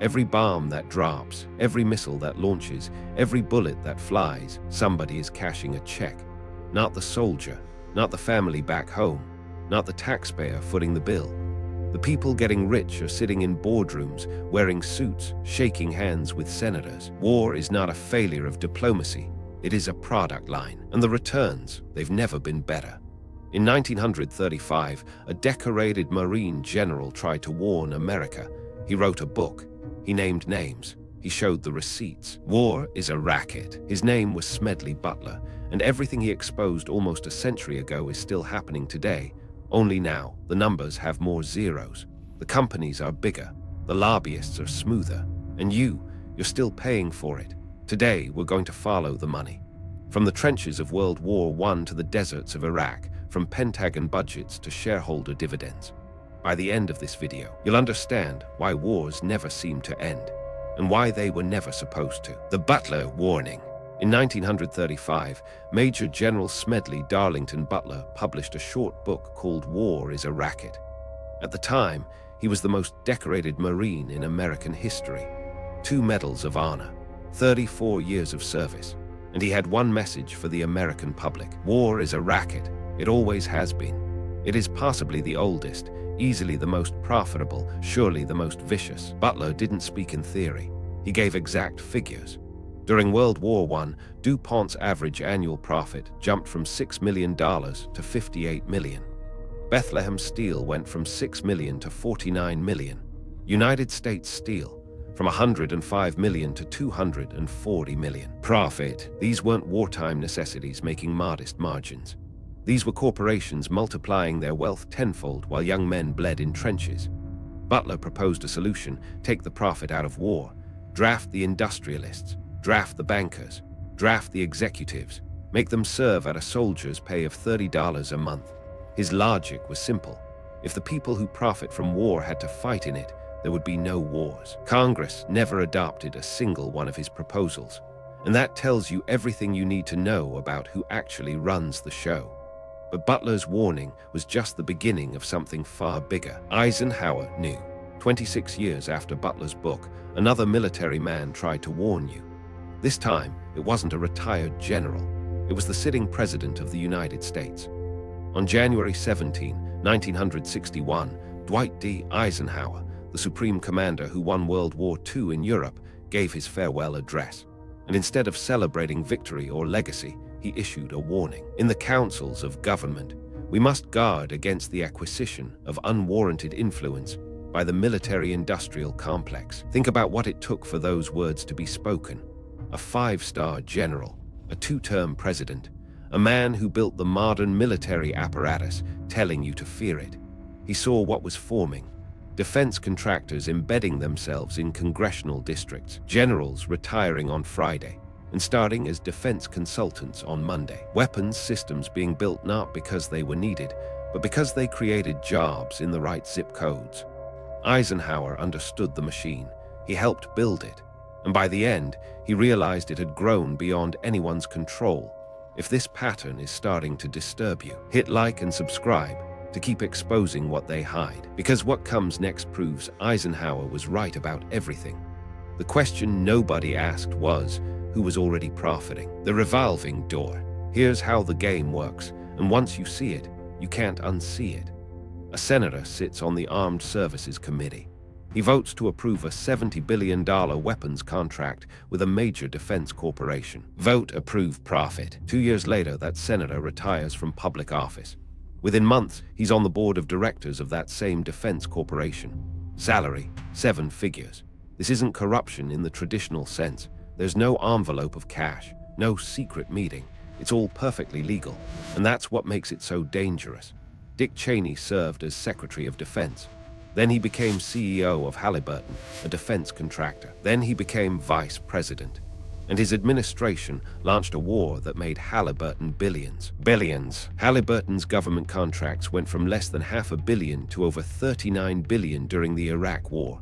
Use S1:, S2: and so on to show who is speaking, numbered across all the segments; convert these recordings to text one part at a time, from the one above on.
S1: Every bomb that drops, every missile that launches, every bullet that flies, somebody is cashing a check. Not the soldier, not the family back home, not the taxpayer footing the bill. The people getting rich are sitting in boardrooms, wearing suits, shaking hands with senators. War is not a failure of diplomacy. It is a product line, and the returns, they've never been better. In 1935, a decorated Marine general tried to warn America. He wrote a book. He named names. He showed the receipts. War is a racket. His name was Smedley Butler, and everything he exposed almost a century ago is still happening today. Only now, the numbers have more zeros. The companies are bigger. The lobbyists are smoother. And you're still paying for it. Today, we're going to follow the money. From the trenches of World War I to the deserts of Iraq, from Pentagon budgets to shareholder dividends. By the end of this video, you'll understand why wars never seem to end, and why they were never supposed to. The Butler Warning. In 1935, Major General Smedley Darlington Butler published a short book called War Is A Racket. At the time, he was the most decorated Marine in American history. 2 Medals of Honor, 34 years of service, and he had one message for the American public. War is a racket. It always has been. It is possibly the oldest, easily the most profitable, surely the most vicious. Butler didn't speak in theory. He gave exact figures. During World War I, DuPont's average annual profit jumped from $6 million to $58 million. Bethlehem Steel went from $6 million to $49 million. United States Steel, from $105 million to $240 million. Profit. These weren't wartime necessities making modest margins. These were corporations multiplying their wealth tenfold while young men bled in trenches. Butler proposed a solution: take the profit out of war, draft the industrialists, draft the bankers, draft the executives, make them serve at a soldier's pay of $30 a month. His logic was simple. If the people who profit from war had to fight in it, there would be no wars. Congress never adopted a single one of his proposals, and that tells you everything you need to know about who actually runs the show. But Butler's warning was just the beginning of something far bigger. Eisenhower knew. 26 years after Butler's book, another military man tried to warn you. This time, it wasn't a retired general. It was the sitting president of the United States. On January 17, 1961, Dwight D. Eisenhower, the supreme commander who won World War II in Europe, gave his farewell address. And instead of celebrating victory or legacy, he issued a warning. In the councils of government, we must guard against the acquisition of unwarranted influence by the military-industrial complex. Think about what it took for those words to be spoken. A 5-star general, a 2-term president, a man who built the modern military apparatus, telling you to fear it. He saw what was forming. Defense contractors embedding themselves in congressional districts, generals retiring on Friday and starting as defense consultants on Monday. Weapons systems being built not because they were needed, but because they created jobs in the right zip codes. Eisenhower understood the machine. He helped build it. And by the end, he realized it had grown beyond anyone's control. If this pattern is starting to disturb you, hit like and subscribe to keep exposing what they hide. Because what comes next proves Eisenhower was right about everything. The question nobody asked was, who was already profiting? The revolving door. Here's how the game works, and once you see it, you can't unsee it. A senator sits on the Armed Services Committee. He votes to approve a $70 billion weapons contract with a major defense corporation. Vote approve profit. 2 years later, that senator retires from public office. Within months, he's on the board of directors of that same defense corporation. Salary, 7 figures. This isn't corruption in the traditional sense. There's no envelope of cash, no secret meeting. It's all perfectly legal, and that's what makes it so dangerous. Dick Cheney served as Secretary of Defense. Then he became CEO of Halliburton, a defense contractor. Then he became vice president. And his administration launched a war that made Halliburton billions. Billions. Halliburton's government contracts went from less than $500 million to over $39 billion during the Iraq War.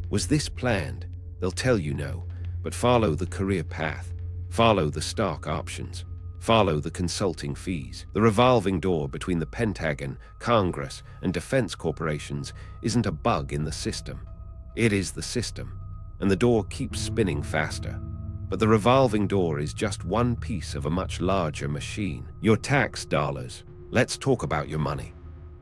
S1: Was this planned? They'll tell you no, but follow the career path. Follow the stock options. Follow the consulting fees. The revolving door between the Pentagon, Congress, and defense corporations isn't a bug in the system. It is the system. and the door keeps spinning faster. But the revolving door is just one piece of a much larger machine. Your tax dollars. Let's talk about your money.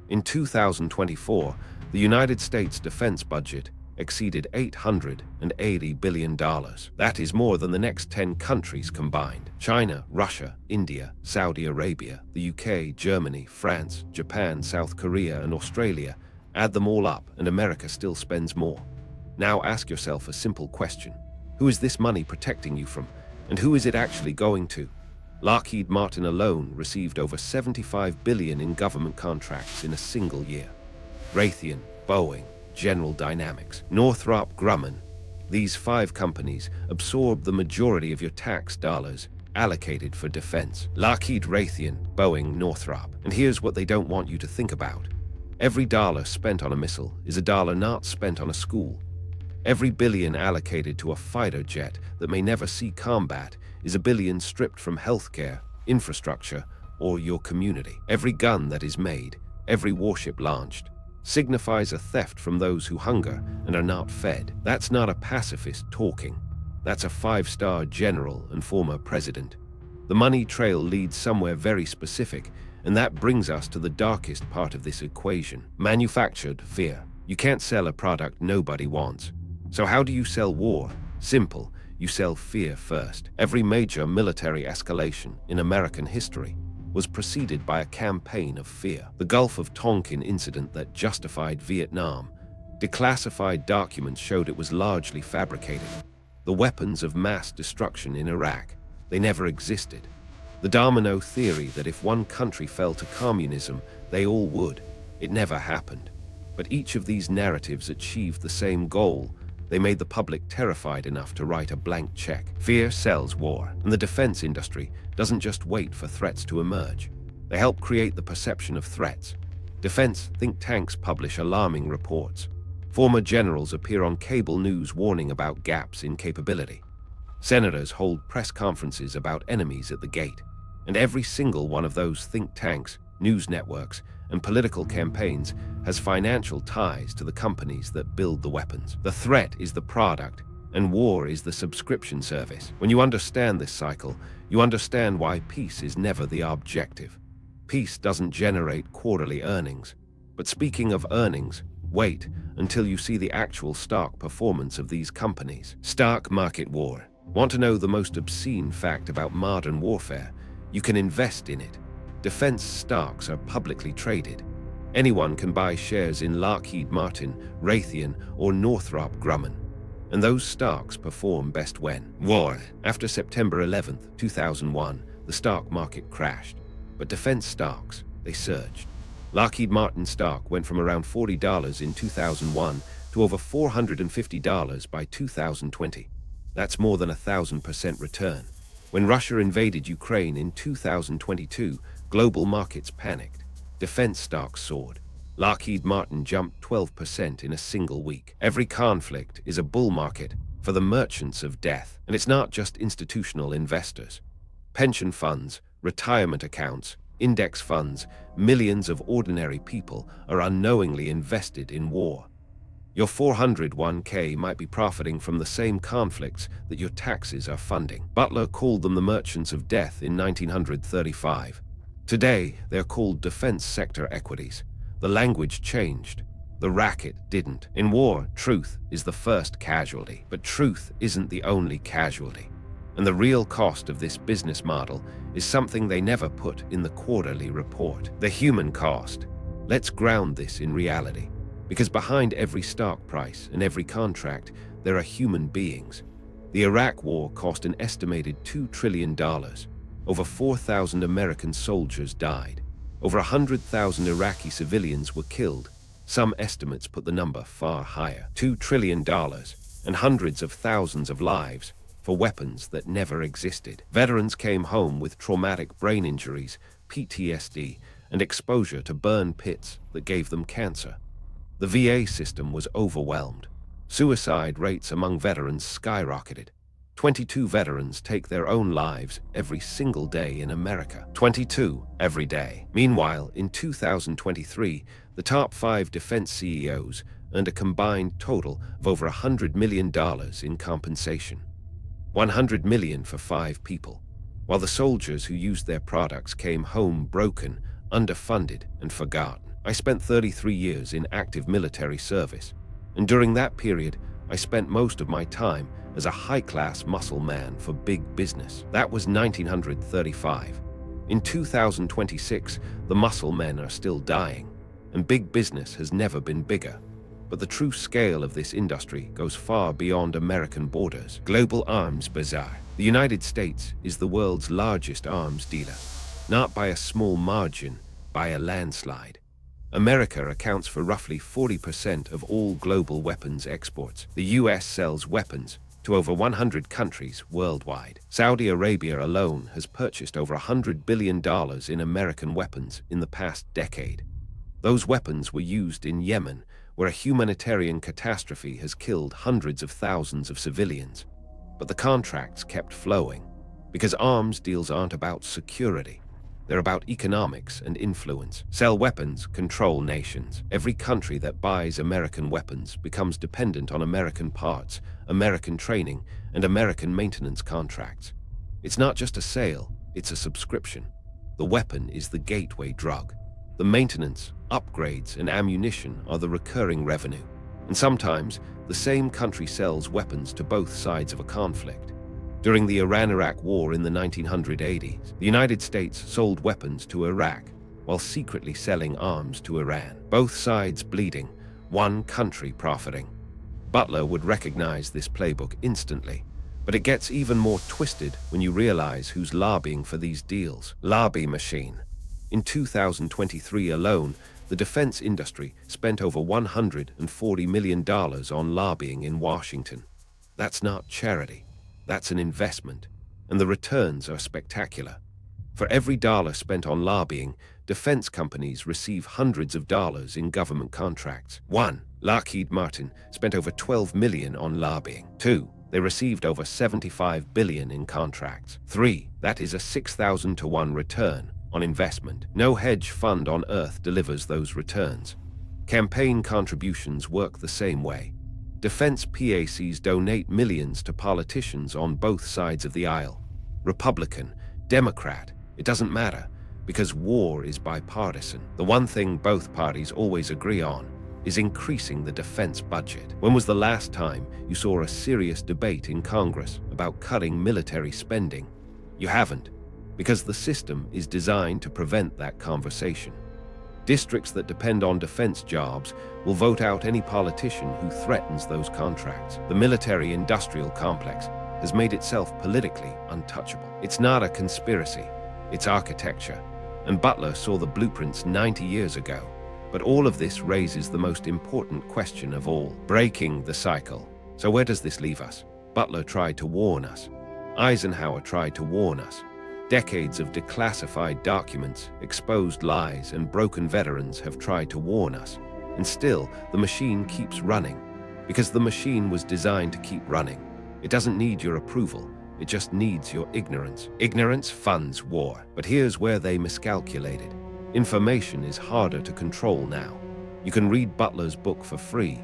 S1: In 2024, the United States defense budget exceeded $880 billion. That is more than the next 10 countries combined. China, Russia, India, Saudi Arabia, the UK, Germany, France, Japan, South Korea, and Australia. Add them all up, and America still spends more. Now ask yourself a simple question. Who is this money protecting you from, and who is it actually going to? Lockheed Martin alone received over $75 billion in government contracts in a single year. Raytheon, Boeing, General Dynamics, Northrop Grumman. These 5 companies absorb the majority of your tax dollars allocated for defense. Lockheed, Raytheon, Boeing, Northrop. And here's what they don't want you to think about. Every dollar spent on a missile is a dollar not spent on a school. Every billion allocated to a fighter jet that may never see combat is a billion stripped from healthcare, infrastructure, or your community. Every gun that is made, every warship launched, signifies a theft from those who hunger and are not fed. That's not a pacifist talking. That's a 5-star general and former president. The money trail leads somewhere very specific, and that brings us to the darkest part of this equation. Manufactured fear. You can't sell a product nobody wants. So how do you sell war? Simple. You sell fear first. Every major military escalation in American history was preceded by a campaign of fear. The Gulf of Tonkin incident that justified Vietnam. Declassified documents showed it was largely fabricated. The weapons of mass destruction in Iraq. They never existed. The domino theory that if one country fell to communism, they all would. It never happened. But each of these narratives achieved the same goal. They made the public terrified enough to write a blank check. Fear sells war, and the defense industry doesn't just wait for threats to emerge. They help create the perception of threats. Defense think tanks publish alarming reports. Former generals appear on cable news warning about gaps in capability. Senators hold press conferences about enemies at the gate. And every single one of those think tanks, news networks, and political campaigns has financial ties to the companies that build the weapons. The threat is the product, and war is the subscription service. When you understand this cycle, you understand why peace is never the objective. Peace doesn't generate quarterly earnings. But speaking of earnings, wait until you see the actual stock performance of these companies. Stock market war. Want to know the most obscene fact about modern warfare? You can invest in it. Defense stocks are publicly traded. Anyone can buy shares in Lockheed Martin, Raytheon, or Northrop Grumman. And those stocks perform best when? War. After September 11th, 2001, the stock market crashed. But defense stocks, they surged. Lockheed Martin stock went from around $40 in 2001 to over $450 by 2020. That's more than 1,000% return. When Russia invaded Ukraine in 2022, global markets panicked. Defense stocks soared. Lockheed Martin jumped 12% in a single week. Every conflict is a bull market for the merchants of death. And it's not just institutional investors. Pension funds, retirement accounts, index funds, millions of ordinary people are unknowingly invested in war. Your 401k might be profiting from the same conflicts that your taxes are funding. Butler called them the merchants of death in 1935. Today, they're called defense sector equities. The language changed. The racket didn't. In war, truth is the first casualty. But truth isn't the only casualty. And the real cost of this business model is something they never put in the quarterly report. The human cost. Let's ground this in reality. Because behind every stock price and every contract, there are human beings. The Iraq War cost an estimated $2 trillion. Over 4,000 American soldiers died. Over 100,000 Iraqi civilians were killed. Some estimates put the number far higher. $2 trillion and hundreds of thousands of lives for weapons that never existed. Veterans came home with traumatic brain injuries, PTSD, and exposure to burn pits that gave them cancer. The VA system was overwhelmed. Suicide rates among veterans skyrocketed. 22 veterans take their own lives every single day in America. 22 every day. Meanwhile, in 2023, the top 5 defense CEOs earned a combined total of over $100 million in compensation. $100 million for 5 people, while the soldiers who used their products came home broken, underfunded, and forgotten. I spent 33 years in active military service, and during that period, I spent most of my time as a high-class muscle man for big business. That was 1935. In 2026, the muscle men are still dying, and big business has never been bigger. But the true scale of this industry goes far beyond American borders. Global arms bazaar. The United States is the world's largest arms dealer, not by a small margin, by a landslide. America accounts for roughly 40% of all global weapons exports. The US sells weapons to over 100 countries worldwide. Saudi Arabia alone has purchased over $100 billion in American weapons in the past decade. Those weapons were used in Yemen, where a humanitarian catastrophe has killed hundreds of thousands of civilians. But the contracts kept flowing, because arms deals aren't about security. They're about economics and influence. Sell weapons, control nations. Every country that buys American weapons becomes dependent on American parts, American training, and American maintenance contracts. It's not just a sale, it's a subscription. The weapon is the gateway drug. The maintenance, upgrades, and ammunition are the recurring revenue. And sometimes, the same country sells weapons to both sides of a conflict. During the Iran-Iraq War in the 1980s, the United States sold weapons to Iraq while secretly selling arms to Iran. Both sides bleeding, one country profiting. Butler would recognize this playbook instantly, but it gets even more twisted when you realize who's lobbying for these deals. Lobby machine. In 2023 alone, the defense industry spent over $140 million on lobbying in Washington. That's not charity. That's an investment, and the returns are spectacular. For every dollar spent on lobbying, defense companies receive hundreds of dollars in government contracts. 1. Lockheed Martin spent over $12 million on lobbying. 2. They received over $75 billion in contracts. 3. That is a 6,000 to 1 return on investment. No hedge fund on earth delivers those returns. Campaign contributions work the same way. Defense PACs donate millions to politicians on both sides of the aisle. Republican, Democrat, it doesn't matter, because war is bipartisan. The one thing both parties always agree on is increasing the defense budget. When was the last time you saw a serious debate in Congress about cutting military spending? You haven't, because the system is designed to prevent that conversation. Districts that depend on defense jobs will vote out any politician who threatens those contracts. The military-industrial complex has made itself politically untouchable. It's not a conspiracy, it's architecture. And Butler saw the blueprints 90 years ago. But all of this raises the most important question of all: breaking the cycle. So where does this leave us? Butler tried to warn us. Eisenhower tried to warn us. Decades of declassified documents, exposed lies, and broken veterans have tried to warn us. And still, the machine keeps running. Because the machine was designed to keep running. It doesn't need your approval. It just needs your ignorance. Ignorance funds war. But here's where they miscalculated. Information is harder to control now. You can read Butler's book for free.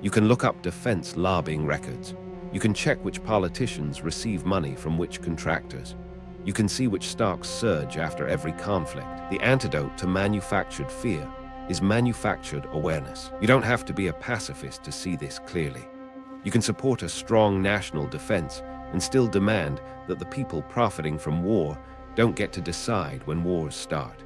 S1: You can look up defense lobbying records. You can check which politicians receive money from which contractors. You can see which stocks surge after every conflict. The antidote to manufactured fear is manufactured awareness. You don't have to be a pacifist to see this clearly. You can support a strong national defense and still demand that the people profiting from war don't get to decide when wars start.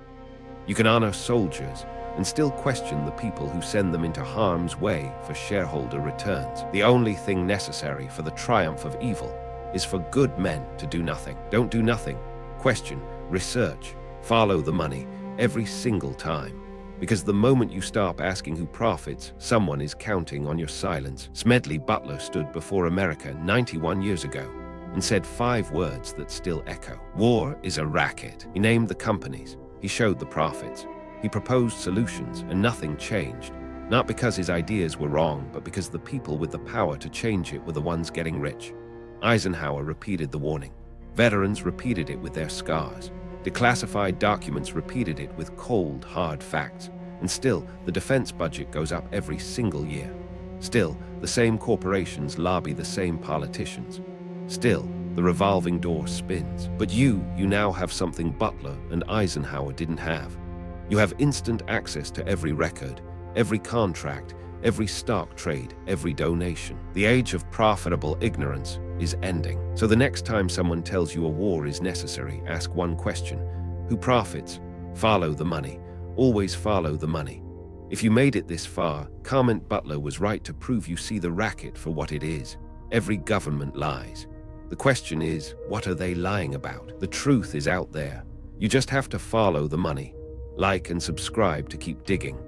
S1: You can honor soldiers and still question the people who send them into harm's way for shareholder returns. The only thing necessary for the triumph of evil is for good men to do nothing. Don't do nothing. Question, research, follow the money every single time. Because the moment you stop asking who profits, someone is counting on your silence. Smedley Butler stood before America 91 years ago and said 5 words that still echo. War is a racket. He named the companies. He showed the profits. He proposed solutions, and nothing changed. Not because his ideas were wrong, but because the people with the power to change it were the ones getting rich. Eisenhower repeated the warning. Veterans repeated it with their scars. Declassified documents repeated it with cold, hard facts. And still, the defense budget goes up every single year. Still, the same corporations lobby the same politicians. Still, the revolving door spins. But you now have something Butler and Eisenhower didn't have. You have instant access to every record, every contract, every stock trade, every donation. The age of profitable ignorance is ending. So the next time someone tells you a war is necessary, ask one question. Who profits? Follow the money. Always follow the money. If you made it this far, comment Butler was right to prove you see the racket for what it is. Every government lies. The question is, what are they lying about? The truth is out there. You just have to follow the money. Like and subscribe to keep digging.